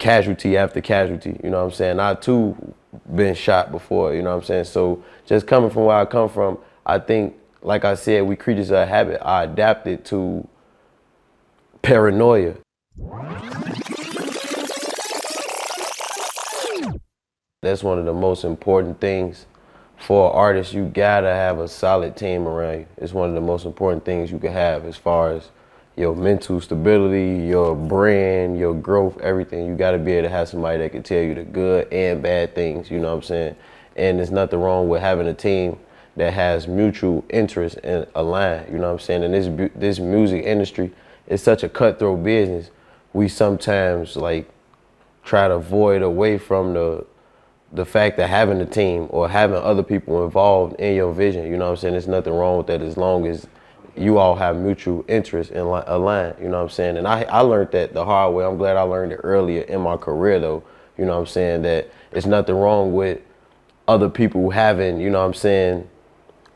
casualty after casualty, you know what I'm saying? I too been shot before, you know what I'm saying? So just coming from where I come from, I think, like I said, we creatures of habit. I adapted to paranoia. That's one of the most important things for an artist. You gotta have a solid team around you. It's one of the most important things you can have as far as your mental stability, your brand, your growth, everything. You gotta be able to have somebody that can tell you the good and bad things, you know what I'm saying? And there's nothing wrong with having a team that has mutual interest and align, you know what I'm saying? And this music industry is such a cutthroat business. We sometimes like try to avoid away from the fact that having a team or having other people involved in your vision, you know what I'm saying? There's nothing wrong with that as long as you all have mutual interest and align, you know what I'm saying? And I learned that the hard way. I'm glad I learned it earlier in my career though, you know what I'm saying? That it's nothing wrong with other people having, you know what I'm saying,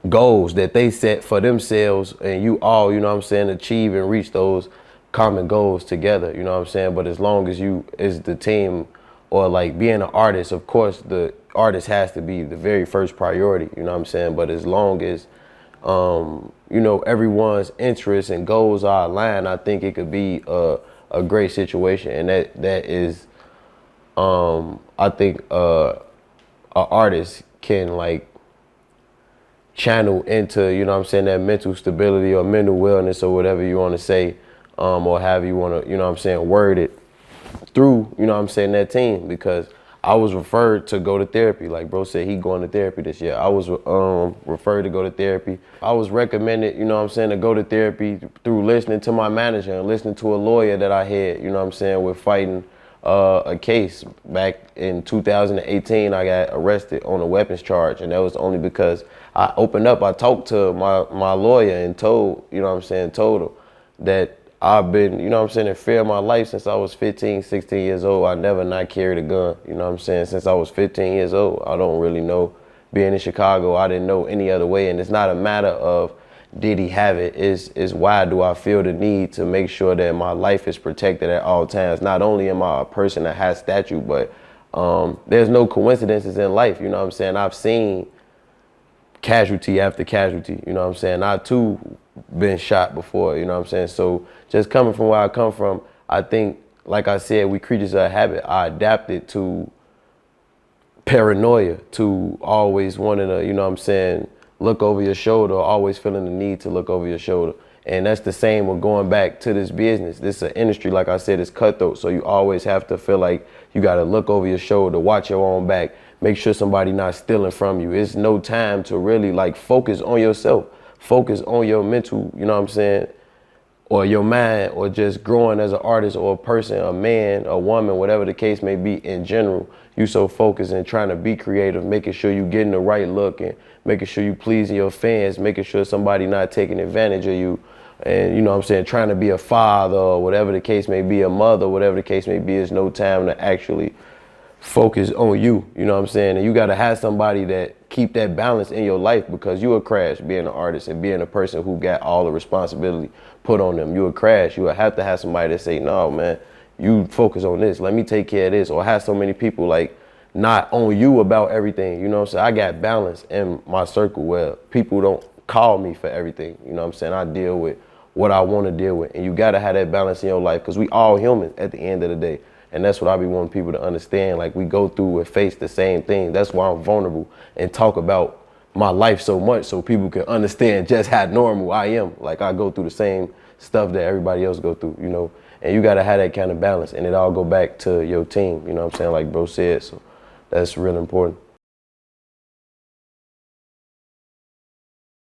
goals that they set for themselves and you all, you know what I'm saying, achieve and reach those common goals together, you know what I'm saying? But as long as you is the team or like being an artist, of course the artist has to be the very first priority, you know what I'm saying? But as long as you know, everyone's interests and goals are aligned, I think it could be a great situation. And that is I think an artist can like channel into, you know what I'm saying, that mental stability or mental wellness or whatever you want to say, or however you want to, you know what I'm saying, word it through, you know what I'm saying, that team. Because I was referred to go to therapy. Like bro said, he going to therapy this year. I was referred to go to therapy. I was recommended, you know what I'm saying, to go to therapy through listening to my manager and listening to a lawyer that I had, you know what I'm saying, with fighting a case back in 2018. I got arrested on a weapons charge, and that was only because I opened up. I talked to my lawyer and told, you know what I'm saying, told him that I've been, you know what I'm saying, in fear of my life since I was 15, 16 years old. I never not carried a gun, you know what I'm saying, since I was 15 years old. I don't really know, being in Chicago, I didn't know any other way. And it's not a matter of did he have it, is why do I feel the need to make sure that my life is protected at all times. Not only am I a person that has statute, but there's no coincidences in life, you know what I'm saying. I've seen casualty after casualty, you know what I'm saying. I too been shot before, you know what I'm saying. So just coming from where I come from, I think, like I said, we creatures of habit. I adapted to paranoia, to always wanting to, you know what I'm saying, look over your shoulder, always feeling the need to look over your shoulder. And that's the same with going back to this business. This is an industry, like I said, it's cutthroat. So you always have to feel like you got to look over your shoulder, watch your own back, make sure somebody not stealing from you. It's no time to really like focus on yourself, focus on your mental, you know what I'm saying, or your mind, or just growing as an artist or a person, a man, a woman, whatever the case may be in general. You so focused and trying to be creative, making sure you getting the right look and making sure you pleasing your fans, making sure somebody not taking advantage of you. And you know what I'm saying, trying to be a father or whatever the case may be, a mother, whatever the case may be, there's no time to actually focus on you, you know what I'm saying? And you gotta have somebody that keep that balance in your life, because you will crash being an artist and being a person who got all the responsibility put on them. You will crash. You will have to have somebody that say, no man, you focus on this, let me take care of this. Or have so many people like not on you about everything, you know what I'm saying? I got balance in my circle where people don't call me for everything, you know what I'm saying? I deal with what I want to deal with. And you gotta have that balance in your life, because we all human at the end of the day. And that's what I be wanting people to understand. Like, we go through and face the same thing. That's why I'm vulnerable and talk about my life so much, so people can understand just how normal I am. Like, I go through the same stuff that everybody else go through, you know. And you gotta have that kind of balance, and it all go back to your team, you know what I'm saying, like bro said. So that's real important.